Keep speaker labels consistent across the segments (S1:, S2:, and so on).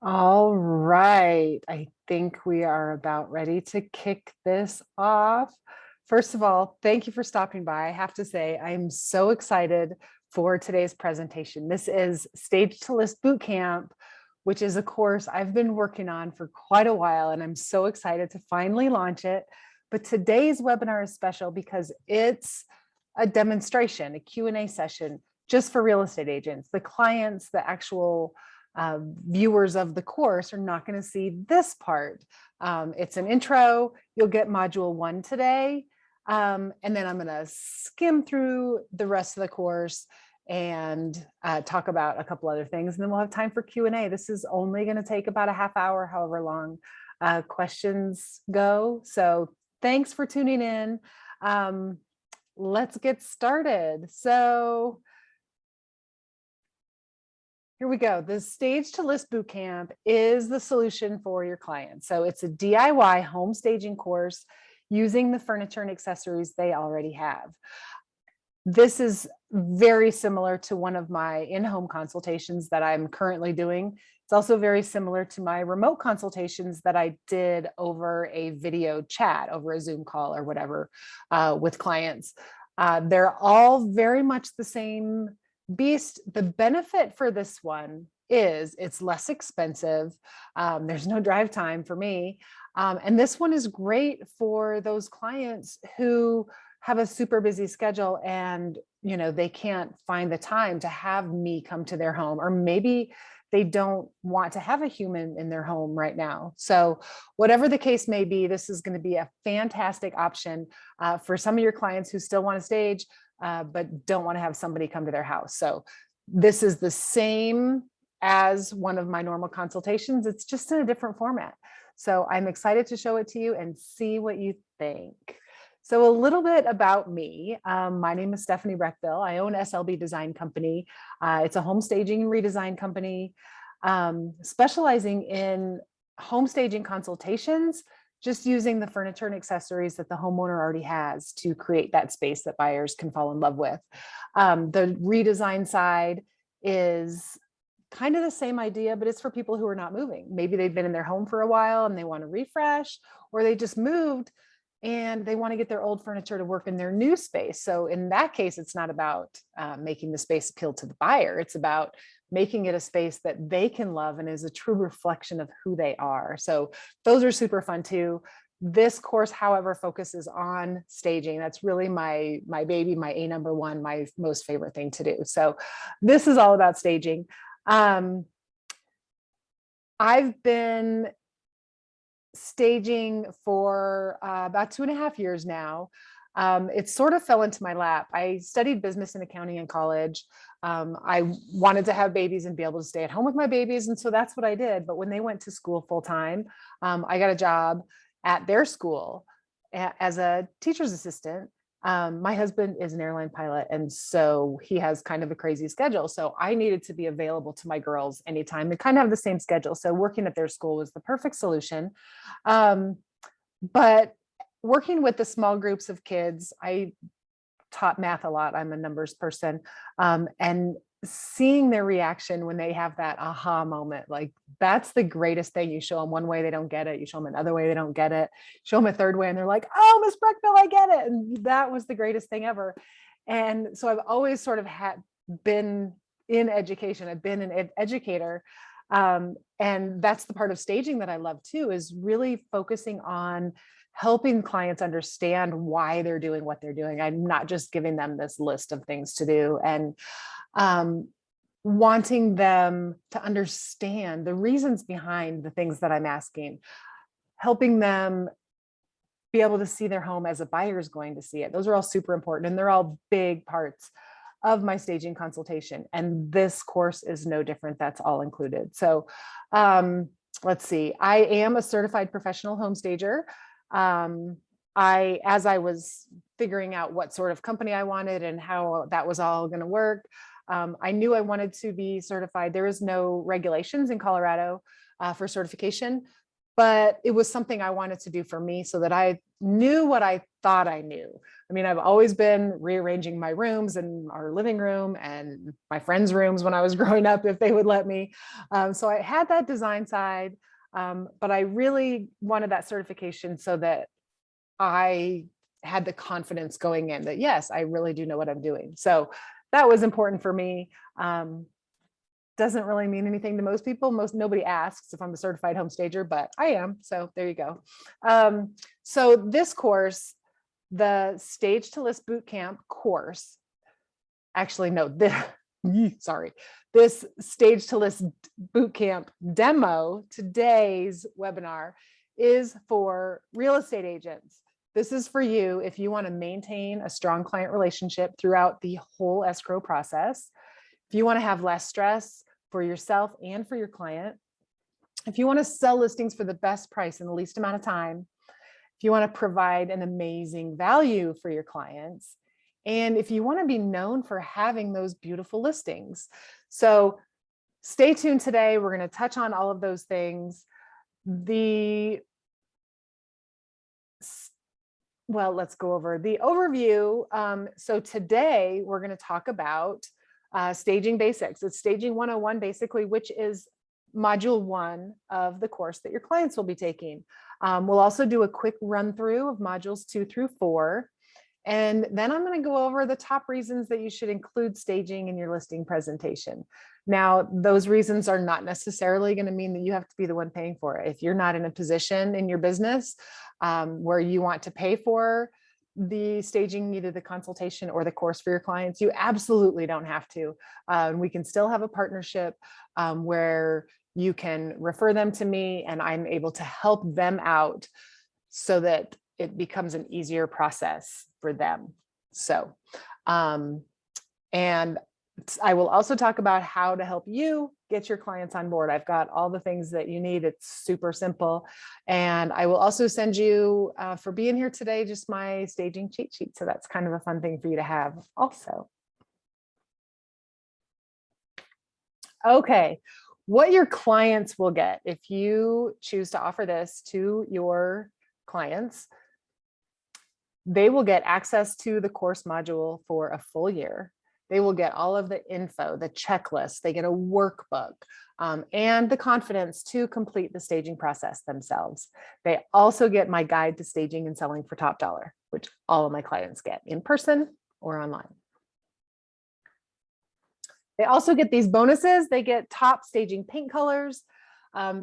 S1: All right. I think we are about ready to kick this off. First of all, thank you for stopping by. I have to say, I'm so excited for today's presentation. This is Stage to List Bootcamp, which is a course I've been working on for quite a while, and I'm so excited to finally launch it. But today's webinar is special because it's a demonstration, a Q&A session just for real estate agents. The clients, the actual viewers of the course are not going to see this part. It's an intro. You'll get module 1 today. And then I'm going to skim through the rest of the course and talk about a couple other things. And then we'll have time for Q&A. This is only going to take about a half hour, however long questions go. So thanks for tuning in. Let's get started. So here we go. The Stage to List Bootcamp is the solution for your clients. So it's a DIY home staging course using the furniture and accessories they already have. This is very similar to one of my in-home consultations that I'm currently doing. It's also very similar to my remote consultations that I did over a video chat, over a Zoom call or whatever, with clients. They're all very much the same beast. The benefit for this one is it's less expensive. There's no drive time for me. And this one is great for those clients who have a super busy schedule and they can't find the time to have me come to their home, or maybe they don't want to have a human in their home right now. So whatever the case may be, this is going to be a fantastic option for some of your clients who still want to stage, but don't want to have somebody come to their house. So this is the same as one of my normal consultations. It's just in a different format. So I'm excited to show it to you and see what you think. So a little bit about me. My name is Stephanie Breckville. I own SLB Design Company. It's a home staging and redesign company, specializing in home staging consultations, just using the furniture and accessories that the homeowner already has to create that space that buyers can fall in love with. The redesign side is kind of the same idea, but it's for people who are not moving. Maybe they've been in their home for a while and they want to refresh, or they just moved and they want to get their old furniture to work in their new space. So in that case, it's not about making the space appeal to the buyer. It's about making it a space that they can love and is a true reflection of who they are. So those are super fun too. This course, however, focuses on staging. That's really my baby, my number one, my most favorite thing to do. So this is all about staging. I've been staging for about 2.5 years now. It sort of fell into my lap. I studied business and accounting in college. I wanted to have babies and be able to stay at home with my babies. And so that's what I did. But when they went to school full time, I got a job at their school as a teacher's assistant. My husband is an airline pilot, and so he has kind of a crazy schedule. So I needed to be available to my girls anytime. They kind of have the same schedule. So working at their school was the perfect solution. But working with the small groups of kids, I taught math a lot. I'm a numbers person. And seeing their reaction when they have that aha moment, like that's the greatest thing. You show them one way, they don't get it. You show them another way, they don't get it. Show them a third way and they're like, oh, Miss Breckville, I get it. And that was the greatest thing ever. And so I've always sort of been in education. I've been an educator. And that's the part of staging that I love too, is really focusing on helping clients understand why they're doing what they're doing. I'm not just giving them this list of things to do, and wanting them to understand the reasons behind the things that I'm asking, helping them be able to see their home as a buyer is going to see it. Those are all super important, and they're all big parts of my staging consultation. And this course is no different. That's all included. So let's see. I am a certified professional home stager. As I was figuring out what sort of company I wanted and how that was all going to work, I knew I wanted to be certified. There is no regulations in Colorado for certification, but it was something I wanted to do for me so that I knew what I thought I knew. I mean, I've always been rearranging my rooms and our living room and my friends' rooms when I was growing up, if they would let me. So I had that design side, but I really wanted that certification so that I had the confidence going in that, yes, I really do know what I'm doing. So that was important for me. Doesn't really mean anything to most people. Nobody asks if I'm a certified home stager, but I am. So there you go. So this course, the Stage to List Bootcamp course, actually, no, sorry, this Stage to List Bootcamp demo, today's webinar, is for real estate agents. This is for you if you want to maintain a strong client relationship throughout the whole escrow process. If you want to have less stress for yourself and for your client, if you want to sell listings for the best price in the least amount of time, if you want to provide an amazing value for your clients, and if you want to be known for having those beautiful listings. So stay tuned today. We're going to touch on all of those things. Well, let's go over the overview. So today we're going to talk about staging basics. It's staging 101 basically, which is module 1 of the course that your clients will be taking. We'll also do a quick run through of modules 2 through 4. And then I'm going to go over the top reasons that you should include staging in your listing presentation. Now, those reasons are not necessarily going to mean that you have to be the one paying for it. If you're not in a position in your business where you want to pay for the staging, either the consultation or the course for your clients, you absolutely don't have to. We can still have a partnership where you can refer them to me and I'm able to help them out so that it becomes an easier process for them. So, and I will also talk about how to help you get your clients on board. I've got all the things that you need. It's super simple. And I will also send you, for being here today, just my staging cheat sheet. So that's kind of a fun thing for you to have also. Okay, what your clients will get if you choose to offer this to your clients, they will get access to the course module for a full year. They will get all of the info, the checklist, they get a workbook, and the confidence to complete the staging process themselves. They also get my guide to staging and selling for top dollar, which all of my clients get in person or online. They also get these bonuses. They get top staging paint colors.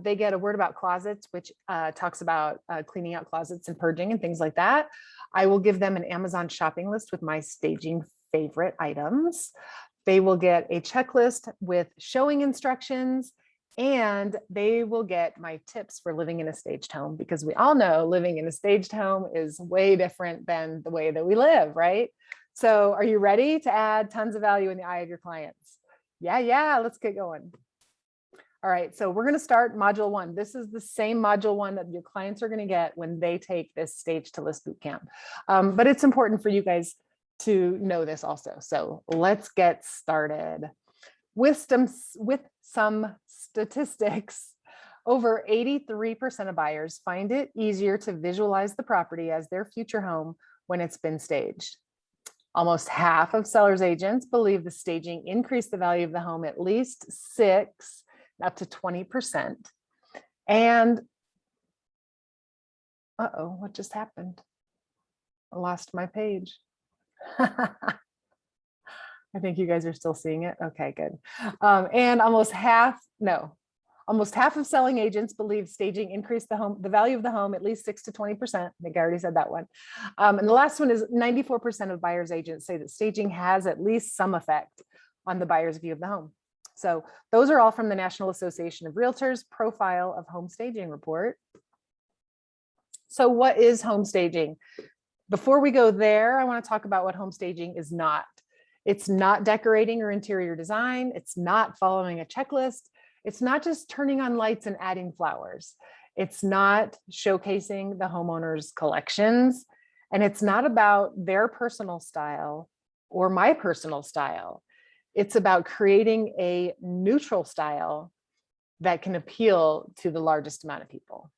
S1: They get a word about closets, which talks about cleaning out closets and purging and things like that. I will give them an Amazon shopping list with my staging favorite items. They will get a checklist with showing instructions, and they will get my tips for living in a staged home, because we all know living in a staged home is way different than the way that we live, right? So are you ready to add tons of value in the eye of your clients? Yeah, let's get going. All right, so we're going to start module 1. This is the same module 1 that your clients are going to get when they take this Stage to List Bootcamp. But it's important for you guys to know this also. So let's get started. With some statistics, over 83% of buyers find it easier to visualize the property as their future home when it's been staged. Almost half of sellers agents believe the staging increased the value of the home at least 6 up to 20%. And what just happened? I lost my page. I think you guys are still seeing it. Okay, good. And almost half of selling agents believe staging increased the value of the home at least 6 to 20%. I think I already said that one. And the last one is 94% of buyers agents say that staging has at least some effect on the buyer's view of the home. So those are all from the National Association of Realtors Profile of Home Staging report. So what is home staging? Before we go there, I want to talk about what home staging is not. It's not decorating or interior design. It's not following a checklist. It's not just turning on lights and adding flowers. It's not showcasing the homeowner's collections. And it's not about their personal style or my personal style. It's about creating a neutral style that can appeal to the largest amount of people.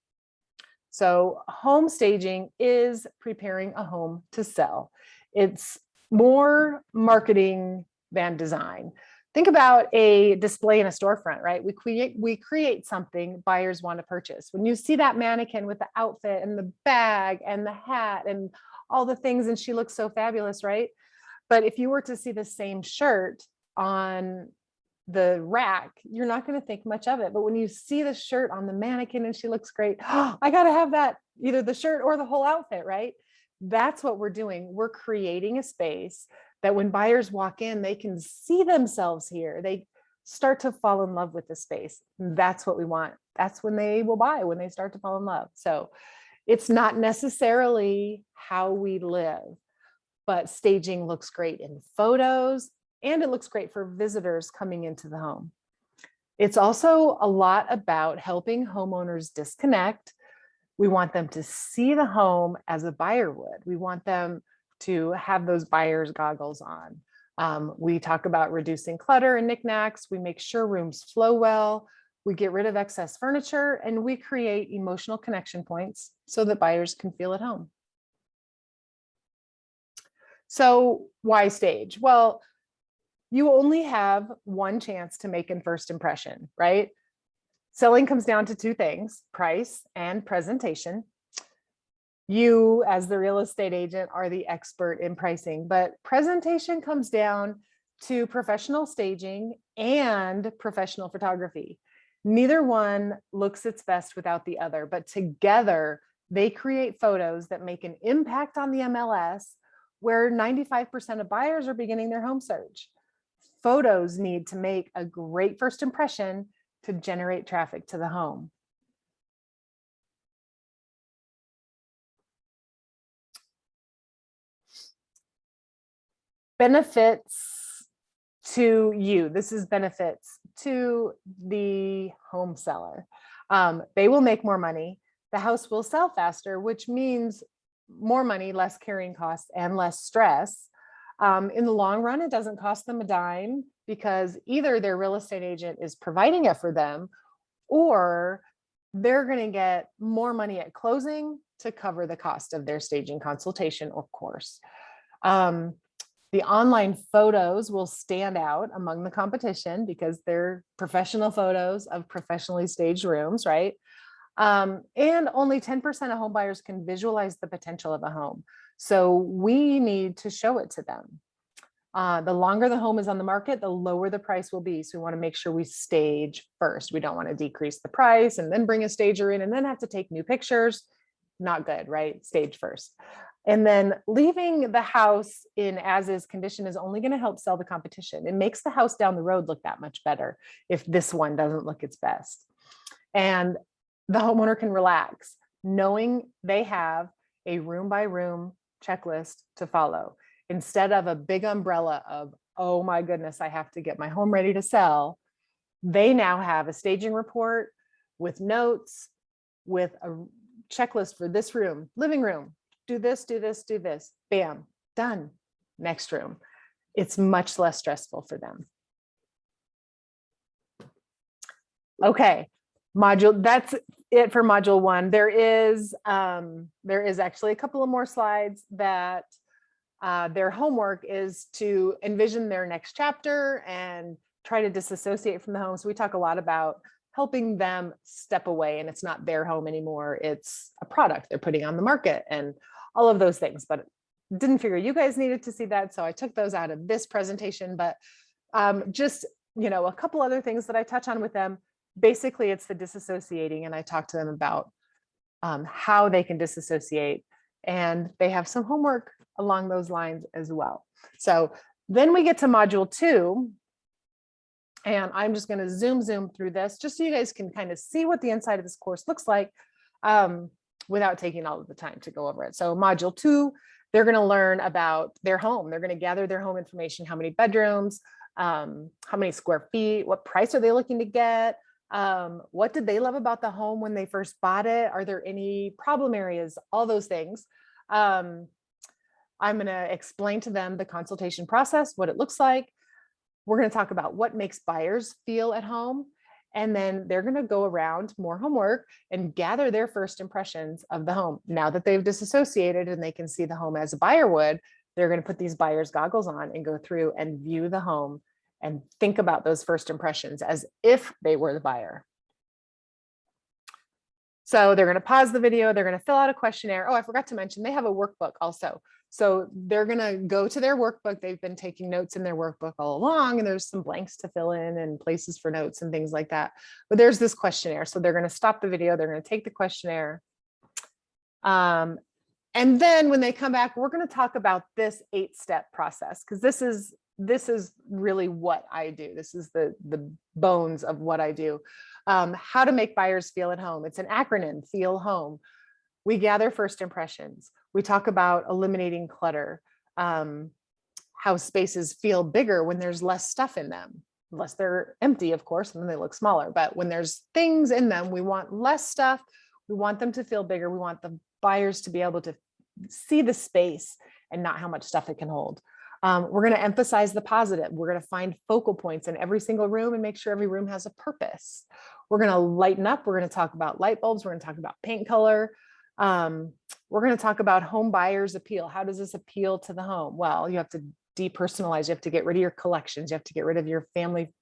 S1: So home staging is preparing a home to sell. It's more marketing than design. Think about a display in a storefront, right? We create something buyers want to purchase. When you see that mannequin with the outfit and the bag and the hat and all the things, and she looks so fabulous, right? But if you were to see the same shirt on the rack, you're not going to think much of it. But when you see the shirt on the mannequin and she looks great, oh, I got to have that, either the shirt or the whole outfit, right? That's what we're doing. We're creating a space that when buyers walk in, they can see themselves here. They start to fall in love with the space. That's what we want. That's when they will buy, when they start to fall in love. So it's not necessarily how we live, but staging looks great in photos and it looks great for visitors coming into the home. It's also a lot about helping homeowners disconnect. We want them to see the home as a buyer would. We want them to have those buyer's goggles on. We talk about reducing clutter and knickknacks. We make sure rooms flow well. We get rid of excess furniture and we create emotional connection points so that buyers can feel at home. So why stage? Well, you only have one chance to make a first impression, right? Selling comes down to two things: price and presentation. You, as the real estate agent, are the expert in pricing, but presentation comes down to professional staging and professional photography. Neither one looks its best without the other, but together they create photos that make an impact on the MLS, where 95% of buyers are beginning their home search. Photos need to make a great first impression to generate traffic to the home. Benefits to you. This is benefits to the home seller. They will make more money. The house will sell faster, which means more money, less carrying costs, and less stress. In the long run, it doesn't cost them a dime because either their real estate agent is providing it for them or they're going to get more money at closing to cover the cost of their staging consultation, of course. The online photos will stand out among the competition because they're professional photos of professionally staged rooms, right? And only 10% of home buyers can visualize the potential of a home. So we need to show it to them. The longer the home is on the market, the lower the price will be. So we want to make sure we stage first. We don't want to decrease the price and then bring a stager in and then have to take new pictures. Not good, right? Stage first. And then leaving the house in as-is condition is only going to help sell the competition. It makes the house down the road look that much better if this one doesn't look its best. And the homeowner can relax knowing they have a room by room checklist to follow instead of a big umbrella of, oh my goodness, I have to get my home ready to sell. They now have a staging report with notes, with a checklist for this room, living room, do this, do this, do this, bam, done. Next room. It's much less stressful for them. Okay, that's it for module 1. There is actually a couple of more slides that their homework is to envision their next chapter and try to disassociate from the home. So we talk a lot about helping them step away, and it's not their home anymore. It's a product they're putting on the market and all of those things, but didn't figure you guys needed to see that. So I took those out of this presentation, but just, a couple other things that I touch on with them. Basically, it's the disassociating, and I talk to them about how they can disassociate, and they have some homework along those lines as well. So then we get to module 2, and I'm just going to zoom through this just so you guys can kind of see what the inside of this course looks like without taking all of the time to go over it. So module 2, they're going to learn about their home. They're going to gather their home information: how many bedrooms, how many square feet, what price are they looking to get, what did they love about the home when they first bought it, are there any problem areas, all those things. I'm going to explain to them the consultation process, what it looks like. We're going to talk about what makes buyers feel at home. And then they're going to go around, more homework, and gather their first impressions of the home. Now that they've disassociated and they can see the home as a buyer would, they're going to put these buyer's goggles on and go through and view the home and think about those first impressions as if they were the buyer. So they're going to pause the video. They're going to fill out a questionnaire. Oh, I forgot to mention, they have a workbook also. So they're going to go to their workbook. They've been taking notes in their workbook all along, and there's some blanks to fill in and places for notes and things like that. But there's this questionnaire. So they're going to stop the video. They're going to take the questionnaire. And then when they come back, we're going to talk about this 8-step process, because this is really what I do. This is the bones of what I do. How to make buyers feel at home. It's an acronym, Feel Home. We gather first impressions. We talk about eliminating clutter, how spaces feel bigger when there's less stuff in them, unless they're empty, of course, and then they look smaller. But when there's things in them, we want less stuff. We want them to feel bigger. We want the buyers to be able to see the space and not how much stuff it can hold. We're going to emphasize the positive. We're going to find focal points in every single room and make sure every room has a purpose. We're going to lighten up. We're going to talk about light bulbs. We're going to talk about paint color. We're going to talk about home buyers appeal. How does this appeal to the home? Well, you have to depersonalize. You have to get rid of your collections. You have to get rid of your family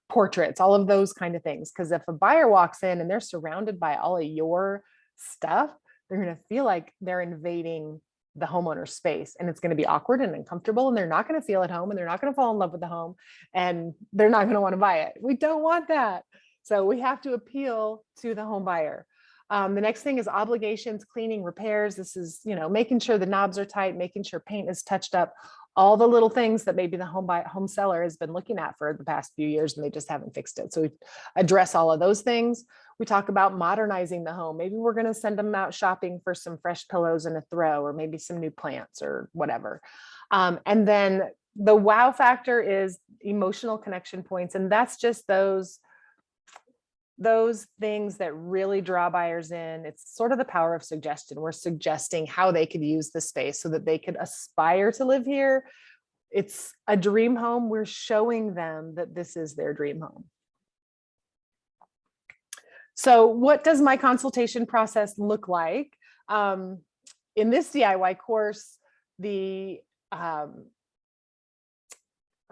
S1: portraits, all of those kind of things. Because if a buyer walks in and they're surrounded by all of your stuff, they're going to feel like they're invading the homeowner's space, and it's going to be awkward and uncomfortable, and they're not going to feel at home, and they're not going to fall in love with the home, and they're not going to want to buy it. We don't want that. So we have to appeal to the home buyer. The next thing is obligations, cleaning, repairs. This is, making sure the knobs are tight, making sure paint is touched up, all the little things that maybe the home seller has been looking at for the past few years and they just haven't fixed it. So we address all of those things. We talk about modernizing the home. Maybe we're going to send them out shopping for some fresh pillows and a throw, or maybe some new plants or whatever. And then the wow factor is emotional connection points. And that's just those things that really draw buyers in. It's sort of the power of suggestion. We're suggesting how they could use the space so that they could aspire to live here. It's a dream home. We're showing them that this is their dream home. So what does my consultation process look like? In this DIY course, the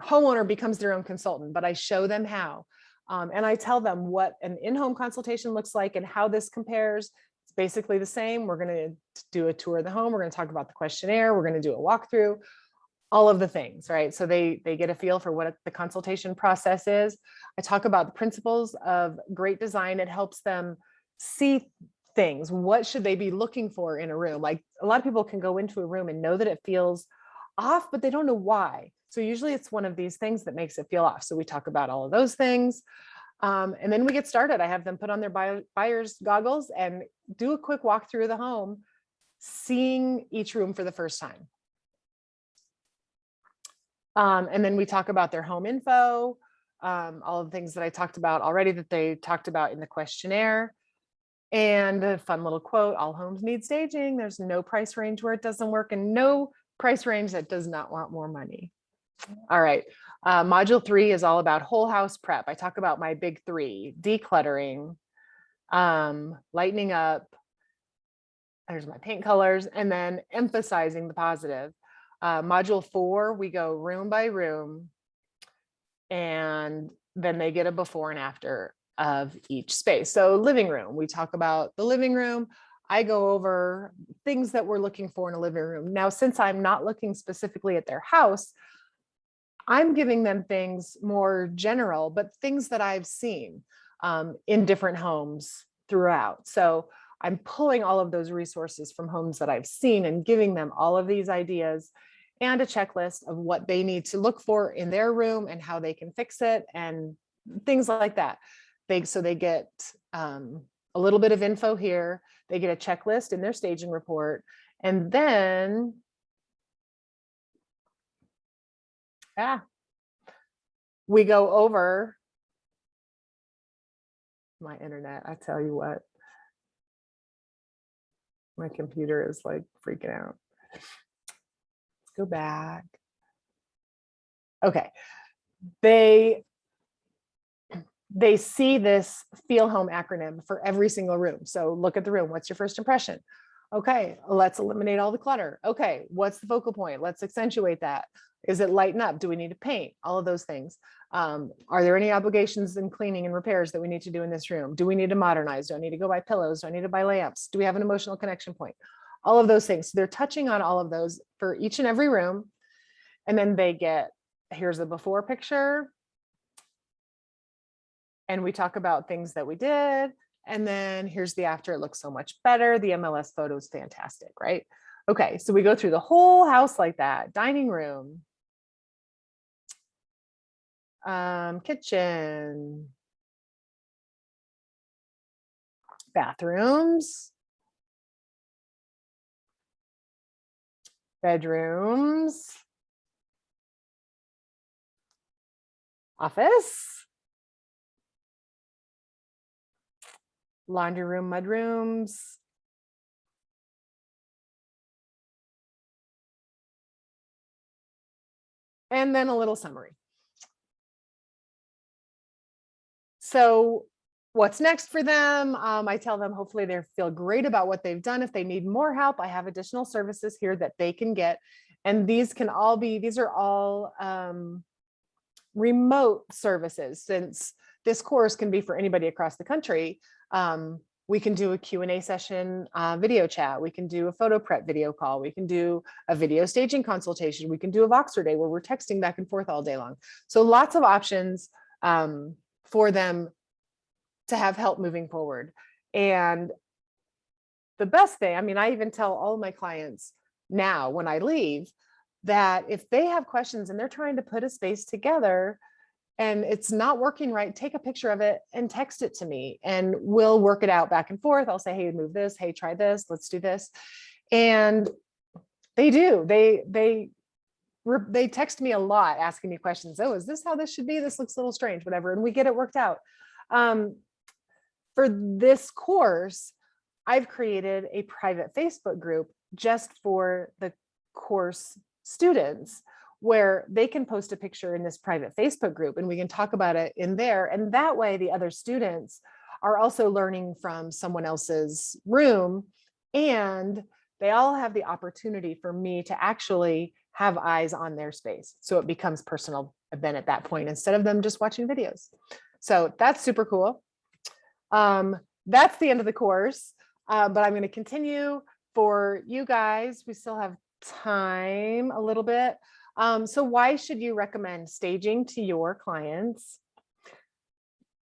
S1: homeowner becomes their own consultant, but I show them how. And I tell them what an in-home consultation looks like and how this compares. It's basically the same. We're going to do a tour of the home. We're going to talk about the questionnaire. We're going to do a walkthrough, all of the things, right? So they get a feel for what the consultation process is. I talk about the principles of great design. It helps them see things. What should they be looking for in a room? Like, a lot of people can go into a room and know that it feels off, but they don't know why. So usually it's one of these things that makes it feel off. So we talk about all of those things. And then we get started. I have them put on their buyer's goggles and do a quick walk through the home, seeing each room for the first time. And then we talk about their home info, all of the things that I talked about already that they talked about in the questionnaire. And a fun little quote: all homes need staging. There's no price range where it doesn't work, and no price range that does not want more money. All right. Module 3 is all about whole house prep. I talk about my big 3: decluttering, lightening up. There's my paint colors, and then emphasizing the positive. Module 4, we go room by room, and then they get a before and after of each space. So living room, we talk about the living room. I go over things that we're looking for in a living room. Now, since I'm not looking specifically at their house, I'm giving them things more general, but things that I've seen in different homes throughout. So I'm pulling all of those resources from homes that I've seen and giving them all of these ideas and a checklist of what they need to look for in their room and how they can fix it and things like that. So they get a little bit of info here. They get a checklist in their staging report, and then we go over my internet. I tell you what, my computer is like freaking out. Let's go back. Okay. they see this feel home acronym for every single room. So look at the room. What's your first impression? Okay, let's eliminate all the clutter. Okay, what's the focal point? Let's accentuate that. Is it lighten up? Do we need to paint? All of those things. Are there any obligations in cleaning and repairs that we need to do in this room? Do we need to modernize? Do I need to go buy pillows? Do I need to buy lamps? Do we have an emotional connection point? All of those things. So they're touching on all of those for each and every room. And then they get, here's the before picture. And we talk about things that we did. And then here's the after. It looks so much better. The MLS photo is fantastic, right? Okay, so we go through the whole house like that. Dining room, kitchen, bathrooms, bedrooms, office, laundry room, mud rooms, and then a little summary. So what's next for them? I tell them hopefully they feel great about what they've done. If they need more help, I have additional services here that they can get. And these are all remote services. Since this course can be for anybody across the country, we can do a Q&A session, video chat. We can do a photo prep video call. We can do a video staging consultation. We can do a Voxer day where we're texting back and forth all day long. So lots of options for them to have help moving forward. And the best thing, I mean, I even tell all of my clients now when I leave that if they have questions and they're trying to put a space together and it's not working right, take a picture of it and text it to me and we'll work it out back and forth. I'll say, hey, move this. Hey, try this. Let's do this. And they do. They text me a lot asking me questions. Oh, is this how this should be? This looks a little strange, whatever. And we get it worked out. For this course, I've created a private Facebook group just for the course students where they can post a picture in this private Facebook group and we can talk about it in there. And that way the other students are also learning from someone else's room and they all have the opportunity for me to actually have eyes on their space. So it becomes personal event at that point instead of them just watching videos. So that's super cool. That's the end of the course, but I'm going to continue for you guys. We still have time a little bit. So why should you recommend staging to your clients?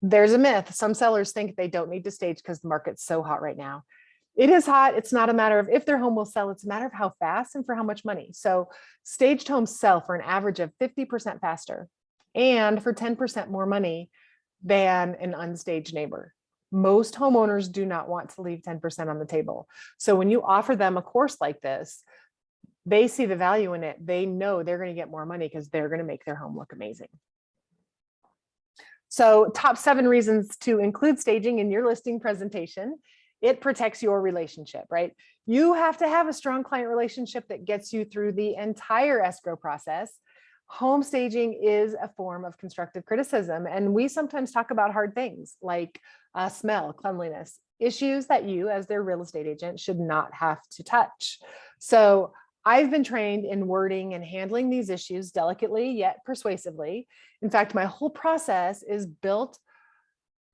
S1: There's a myth. Some sellers think they don't need to stage because the market's so hot right now. It is hot. It's not a matter of if their home will sell. It's a matter of how fast and for how much money. So staged homes sell for an average of 50% faster and for 10% more money than an unstaged neighbor. Most homeowners do not want to leave 10% on the table. So when you offer them a course like this, they see the value in it. They know they're going to get more money because they're going to make their home look amazing. So top 7 reasons to include staging in your listing presentation. It protects your relationship, right? You have to have a strong client relationship that gets you through the entire escrow process. Home staging is a form of constructive criticism. And we sometimes talk about hard things like smell, cleanliness, issues that you as their real estate agent should not have to touch. So I've been trained in wording and handling these issues delicately yet persuasively. In fact, my whole process is built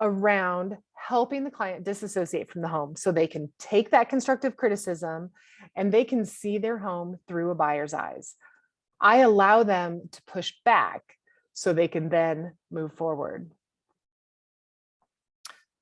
S1: around helping the client disassociate from the home so they can take that constructive criticism and they can see their home through a buyer's eyes. I allow them to push back so they can then move forward.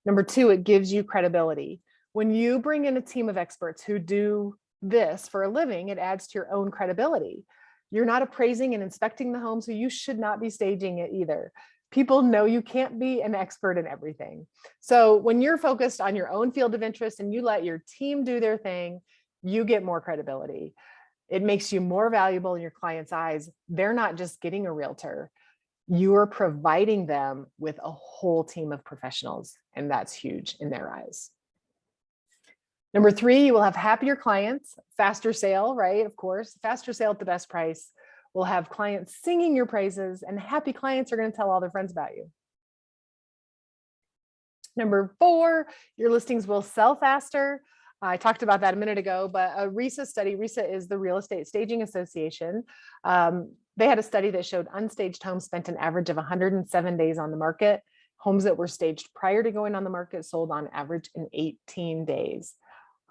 S1: Number 2, it gives you credibility. When you bring in a team of experts who do this for a living, it adds to your own credibility. You're not appraising and inspecting the home, so you should not be staging it either. People know you can't be an expert in everything. So when you're focused on your own field of interest and you let your team do their thing, you get more credibility. It makes you more valuable in your client's eyes. They're not just getting a realtor. You're providing them with a whole team of professionals, and that's huge in their eyes. Number 3, you will have happier clients, faster sale, right? Of course, faster sale at the best price. We'll have clients singing your praises, and happy clients are going to tell all their friends about you. Number 4, your listings will sell faster. I talked about that a minute ago, but a RESA study, RESA is the Real Estate Staging Association. They had a study that showed unstaged homes spent an average of 107 days on the market. Homes that were staged prior to going on the market sold on average in 18 days.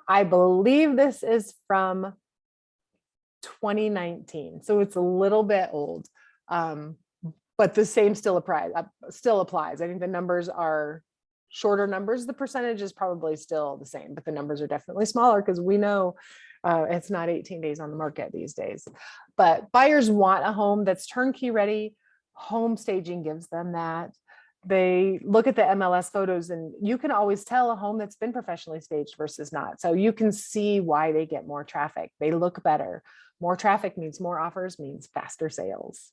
S1: I believe this is from 2019, so it's a little bit old, but the same still applies. I think the numbers are shorter numbers. The percentage is probably still the same, but the numbers are definitely smaller because we know it's not 18 days on the market these days. But buyers want a home that's turnkey ready. Home staging gives them that. They look at the MLS photos and you can always tell a home that's been professionally staged versus not. So you can see why they get more traffic. They look better. More traffic means more offers, means faster sales.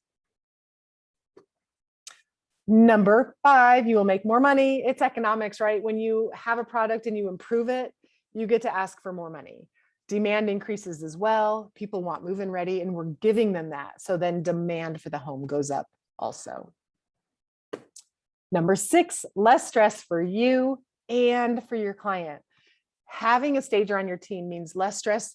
S1: Number 5, you will make more money. It's economics, right? When you have a product and you improve it, you get to ask for more money. Demand increases as well. People want move-in ready and we're giving them that. So then demand for the home goes up also. Number 6, less stress for you and for your client. Having a stager on your team means less stress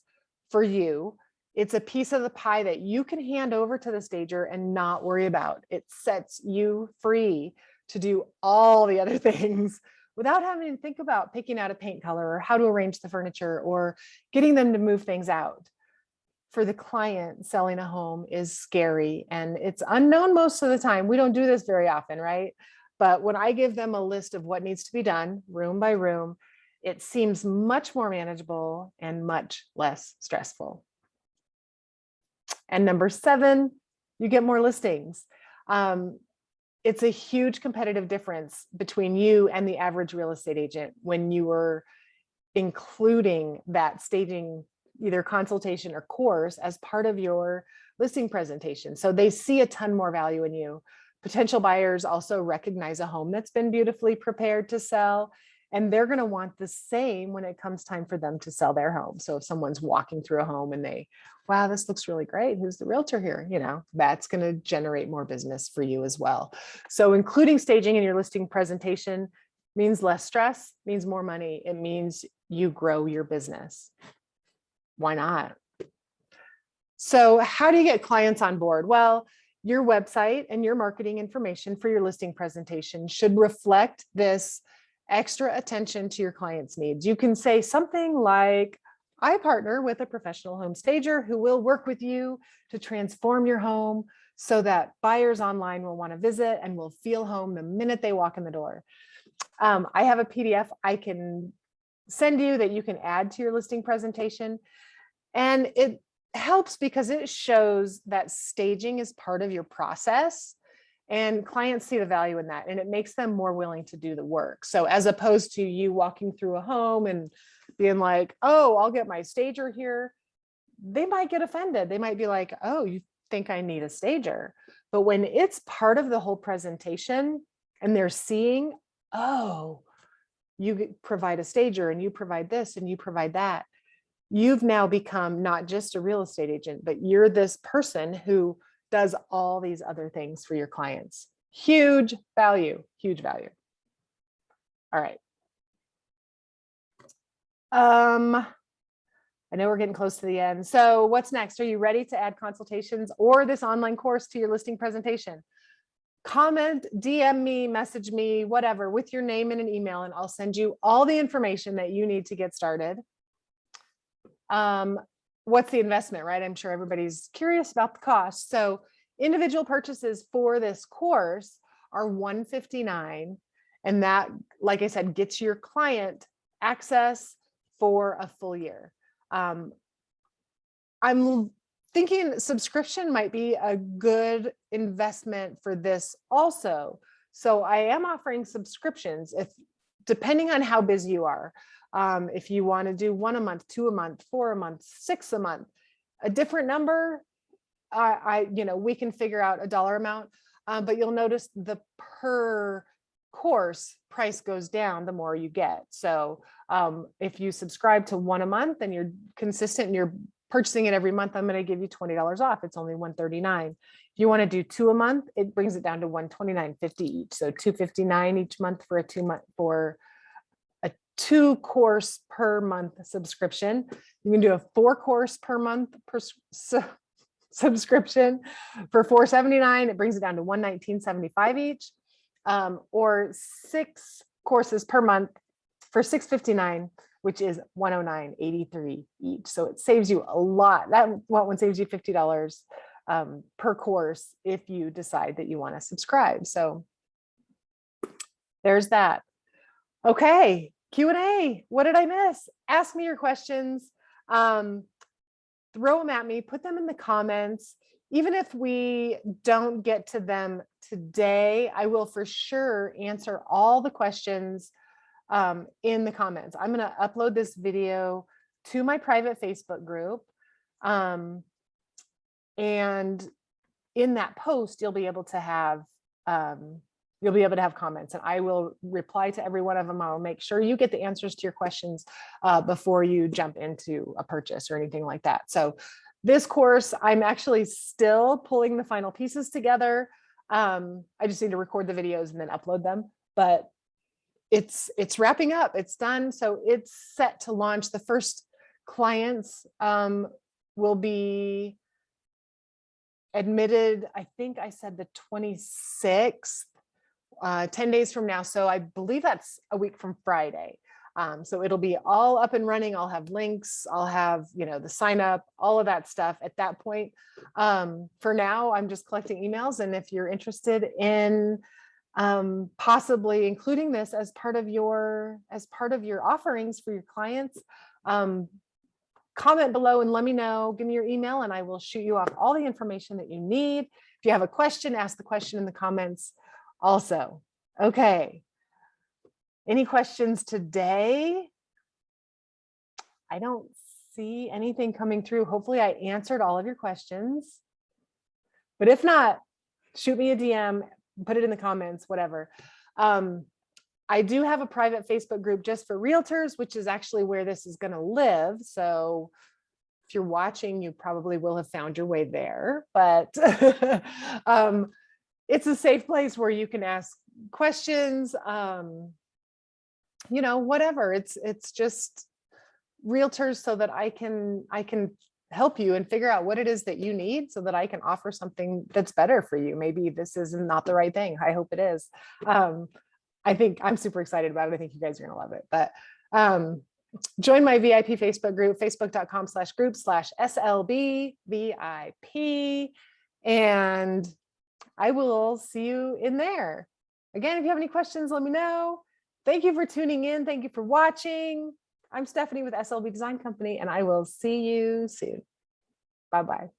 S1: for you. It's a piece of the pie that you can hand over to the stager and not worry about. It sets you free to do all the other things without having to think about picking out a paint color or how to arrange the furniture or getting them to move things out. For the client, selling a home is scary and it's unknown most of the time. We don't do this very often, right? But when I give them a list of what needs to be done, room by room, it seems much more manageable and much less stressful. And number 7, you get more listings. It's a huge competitive difference between you and the average real estate agent when you are including that staging either consultation or course as part of your listing presentation. So they see a ton more value in you. Potential buyers also recognize a home that's been beautifully prepared to sell, and they're going to want the same when it comes time for them to sell their home. So if someone's walking through a home and they, wow, this looks really great. Who's the realtor here? You know, that's going to generate more business for you as well. So including staging in your listing presentation means less stress, means more money. It means you grow your business. Why not? So how do you get clients on board? Well, your website and your marketing information for your listing presentation should reflect this extra attention to your client's needs. You can say something like, I partner with a professional home stager who will work with you to transform your home so that buyers online will want to visit and will feel home the minute they walk in the door. I have a PDF I can send you that you can add to your listing presentation. And it helps because it shows that staging is part of your process and clients see the value in that and it makes them more willing to do the work. So as opposed to you walking through a home and being like, oh, I'll get my stager here, they might get offended. They might be like, oh, you think I need a stager? But when it's part of the whole presentation and they're seeing, oh, you provide a stager and you provide this and you provide that, you've now become not just a real estate agent, but you're this person who does all these other things for your clients. Huge value, huge value. All right. I know we're getting close to the end. So what's next? Are you ready to add consultations or this online course to your listing presentation? Comment, DM me, message me, whatever, with your name and an email, and I'll send you all the information that you need to get started. What's the investment, right? I'm sure everybody's curious about the cost. So individual purchases for this course are $159. And that, like I said, gets your client access for a full year. I'm thinking subscription might be a good investment for this also. So I am offering subscriptions if, depending on how busy you are. If you want to do 1 a month, 2 a month, 4 a month, 6 a month, a different number, we can figure out a dollar amount, but you'll notice the per course price goes down the more you get. So if you subscribe to 1 a month and you're consistent and you're purchasing it every month, I'm going to give you $20 off. It's only $139. If you want to do 2 a month, it brings it down to $129.50 each. So $259 each month for a 2 month for 2-course per month subscription. You can do a 4-course per month subscription for $479. It brings it down to $119.75 each, or 6 courses per month for $659, which is $109.83 each. So it saves you a lot. That one saves you $50 per course if you decide that you want to subscribe. So there's that. Okay, Q&A. What did I miss? Ask me your questions. Throw them at me, put them in the comments. Even if we don't get to them today, I will for sure answer all the questions in the comments. I'm going to upload this video to my private Facebook group. And in that post, you'll be able to have comments, and I will reply to every one of them. I'll make sure you get the answers to your questions before you jump into a purchase or anything like that. So this course, I'm actually still pulling the final pieces together. I just need to record the videos and then upload them, but it's wrapping up. It's done. So it's set to launch. The first clients will be admitted, I think I said the 26th, 10 days from now. So I believe that's a week from Friday. So it'll be all up and running. I'll have links. I'll have, the sign up, all of that stuff at that point. For now, I'm just collecting emails. And if you're interested in possibly including this as part of your offerings for your clients, comment below and let me know. Give me your email and I will shoot you off all the information that you need. If you have a question, ask the question in the comments also. Okay. Any questions today? I don't see anything coming through. Hopefully I answered all of your questions, but if not, shoot me a DM, put it in the comments, whatever. I do have a private Facebook group just for realtors, which is actually where this is going to live. So if you're watching, you probably will have found your way there, but it's a safe place where you can ask questions, whatever. It's just realtors so that I can help you and figure out what it is that you need so that I can offer something that's better for you. Maybe this is not the right thing. I hope it is. I think I'm super excited about it. I think you guys are going to love it, but join my VIP Facebook group, facebook.com/group/SLB VIP. I will see you in there. Again, if you have any questions, let me know. Thank you for tuning in. Thank you for watching. I'm Stephanie with SLB Design Company, and I will see you soon. Bye-bye.